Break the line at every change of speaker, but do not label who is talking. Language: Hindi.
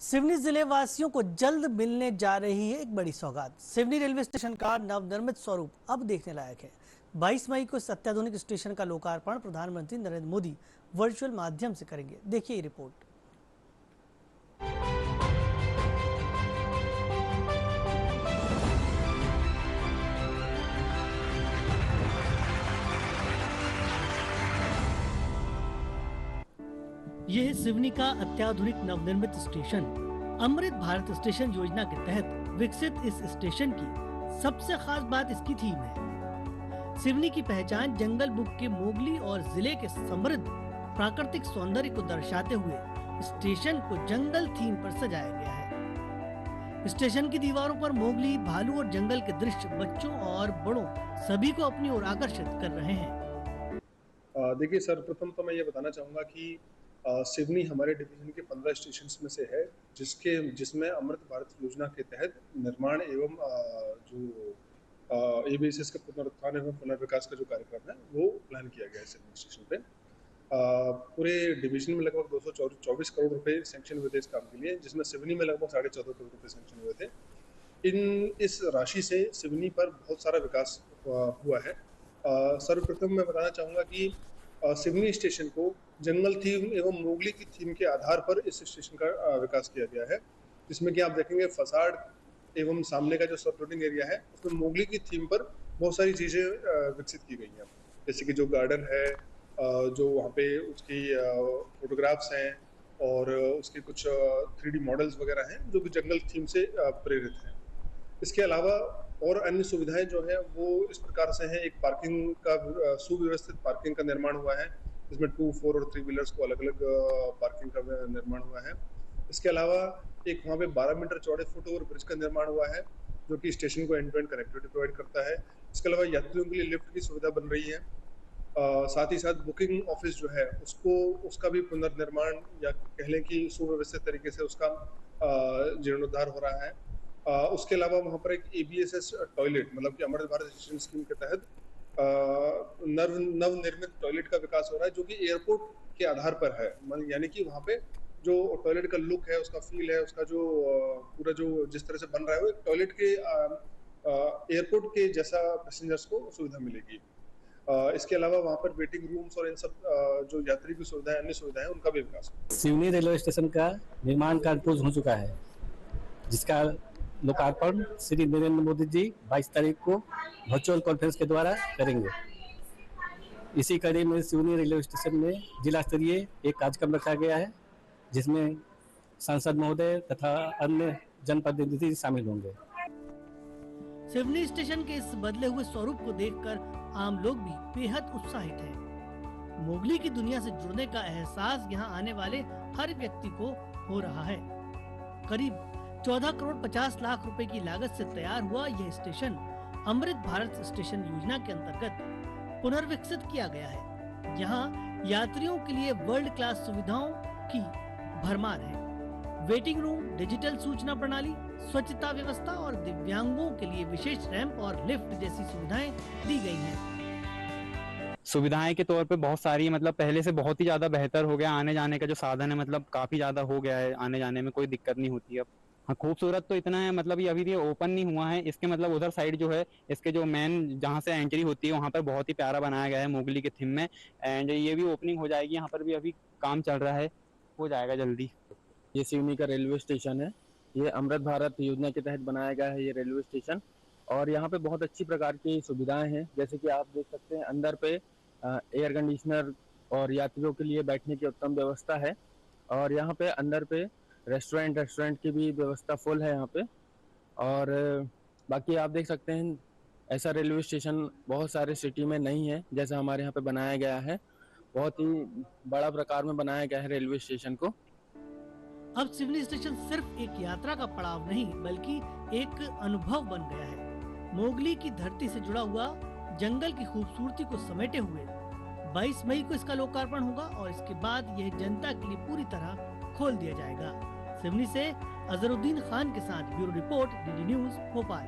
सिवनी जिले वासियों को जल्द मिलने जा रही है एक बड़ी सौगात। सिवनी रेलवे स्टेशन का नवनिर्मित स्वरूप अब देखने लायक है। 22 मई को इस अत्याधुनिक स्टेशन का लोकार्पण प्रधानमंत्री नरेंद्र मोदी वर्चुअल माध्यम से करेंगे। देखिए ये रिपोर्ट। यह है सिवनी का अत्याधुनिक नवनिर्मित स्टेशन। अमृत भारत स्टेशन योजना के तहत विकसित इस स्टेशन की सबसे खास बात इसकी थीम है। सिवनी की पहचान जंगल बुक के मोगली और जिले के समृद्ध प्राकृतिक सौंदर्य को दर्शाते हुए स्टेशन को जंगल थीम पर सजाया गया है। स्टेशन की दीवारों पर मोगली, भालू और जंगल के दृश्य बच्चों और बड़ों सभी को अपनी ओर आकर्षित कर रहे हैं।
देखिए, सर्वप्रथम तो मैं ये बताना चाहूँगा कि सिवनी हमारे डिवीजन के 15 स्टेशन में से है, जिसमें अमृत भारत योजना के तहत निर्माण एवं जो एबीएसएस के पुनरुत्थान एवं पुनर्विकास का जो कार्यक्रम है वो प्लान किया गया है सिवनी स्टेशन पे। पूरे डिवीजन में लगभग 224 करोड़ रुपए सैंक्शन हुए थे इस काम के लिए, जिसमें सिवनी में लगभग 14.5 करोड़ रुपए सैंक्शन हुए थे। इस राशि से सिवनी पर बहुत सारा विकास हुआ है। सर्वप्रथम मैं बताना चाहूँगा कि सिवनी स्टेशन को जंगल थीम एवं मोगली की थीम के आधार पर इस स्टेशन का विकास किया गया है, जिसमें कि आप देखेंगे फसाड एवं सामने का जो सराउंडिंग एरिया है उसमें मोगली की थीम पर बहुत सारी चीजें विकसित की गई हैं, जैसे कि जो गार्डन है, जो वहाँ पे उसकी फोटोग्राफ्स हैं और उसके कुछ 3D मॉडल्स वगैरह हैं जो कि जंगल थीम से प्रेरित हैं। इसके अलावा और अन्य सुविधाएं जो है वो इस प्रकार से हैं। एक पार्किंग का सुव्यवस्थित पार्किंग का निर्माण हुआ है, जिसमें 2, 4 और 3 व्हीलर्स को अलग अलग पार्किंग का निर्माण हुआ है। इसके अलावा एक वहाँ पे 12 मीटर चौड़े फुट ओवर ब्रिज का निर्माण हुआ है, जो कि स्टेशन को end to end connectivity provide करता है। इसके अलावा यात्रियों के लिए लिफ्ट की सुविधा बन रही है। साथ ही साथ बुकिंग ऑफिस जो है उसका भी पुनर्निर्माण या कह लें कि सुव्यवस्थित तरीके से उसका जीर्णोद्धार हो रहा है। उसके अलावा वहाँ पर एक एबीएसएस टॉयलेट, मतलब कि अमृत भारत स्टेशन स्कीम के तहत नवनिर्मित टॉयलेट का विकास हो रहा है, जो कि एयरपोर्ट के आधार पर है। यानी कि वहाँ पे जो टॉयलेट का लुक है, उसका फील है, उसका जो पूरा जो जिस तरह से बन रहा है वो एक टॉयलेट के एयरपोर्ट के जैसा पैसेंजर्स को सुविधा मिलेगी। इसके अलावा वहाँ पर वेटिंग रूम्स और इन सब जो यात्री की सुविधाएं, अन्य सुविधाएं, उनका भी विकास हो।
सिवनी रेलवे स्टेशन का निर्माण कार्य पूर्ण हो चुका है, जिसका लोकार्पण श्री नरेंद्र मोदी जी 22 तारीख को वर्चुअल कॉन्फ्रेंस के द्वारा करेंगे। इसी कड़ी में सिवनी रेलवे स्टेशन में जिला स्तरीय एक कार्यक्रम रखा गया है, जिसमें सांसद महोदय तथा अन्य जनप्रतिनिधि शामिल होंगे।
सिवनी स्टेशन के इस बदले हुए स्वरूप को देखकर आम लोग भी बेहद उत्साहित हैं। मोगली की दुनिया से जुड़ने का एहसास यहाँ आने वाले हर व्यक्ति को हो रहा है। करीब 14 करोड़ 50 लाख रुपए की लागत से तैयार हुआ यह स्टेशन अमृत भारत स्टेशन योजना के अंतर्गत पुनर्विकसित किया गया है। यहाँ यात्रियों के लिए वर्ल्ड क्लास सुविधाओं की भरमार है। वेटिंग रूम, डिजिटल सूचना प्रणाली, स्वच्छता व्यवस्था और दिव्यांगों के लिए विशेष रैंप और लिफ्ट जैसी सुविधाएं दी गई हैं।
सुविधाएं के तौर पे बहुत सारी, मतलब पहले से बहुत ही ज्यादा बेहतर हो गया। आने जाने का जो साधन है, मतलब काफी ज्यादा हो गया है, आने जाने में कोई दिक्कत नहीं होती अब। हाँ, खूबसूरत तो इतना है, मतलब ये अभी ये ओपन नहीं हुआ है। इसके मतलब उधर साइड जो है, इसके जो मेन जहाँ से एंट्री होती है वहाँ पर बहुत ही प्यारा बनाया गया है मोगली के थीम में। एंड ये भी ओपनिंग हो जाएगी, यहाँ पर भी अभी काम चल रहा है, हो जाएगा जल्दी।
ये सिवनी का रेलवे स्टेशन है। ये अमृत भारत योजना के तहत बनाया गया है ये रेलवे स्टेशन, और यहाँ पे बहुत अच्छी प्रकार की सुविधाएं हैं। जैसे कि आप देख सकते हैं, अंदर पे एयर कंडीशनर और यात्रियों के लिए बैठने की उत्तम व्यवस्था है, और यहाँ पे अंदर पे रेस्टोरेंट की भी व्यवस्था फुल है यहाँ पे। और बाकी आप देख सकते हैं, ऐसा रेलवे स्टेशन बहुत सारे सिटी में नहीं है जैसा हमारे यहाँ पे बनाया गया है। बहुत ही बड़ा प्रकार में बनाया गया है रेलवे स्टेशन को।
अब सिवनी स्टेशन सिर्फ एक यात्रा का पड़ाव नहीं, बल्कि एक अनुभव बन गया है। मोगली की धरती से जुड़ा हुआ जंगल की खूबसूरती को समेटे हुए 22 मई को इसका लोकार्पण होगा और इसके बाद यह जनता के लिए पूरी तरह खोल दिया जाएगा। सिवनी से अजहरुद्दीन खान के साथ bureau report, DD news, Bhopal.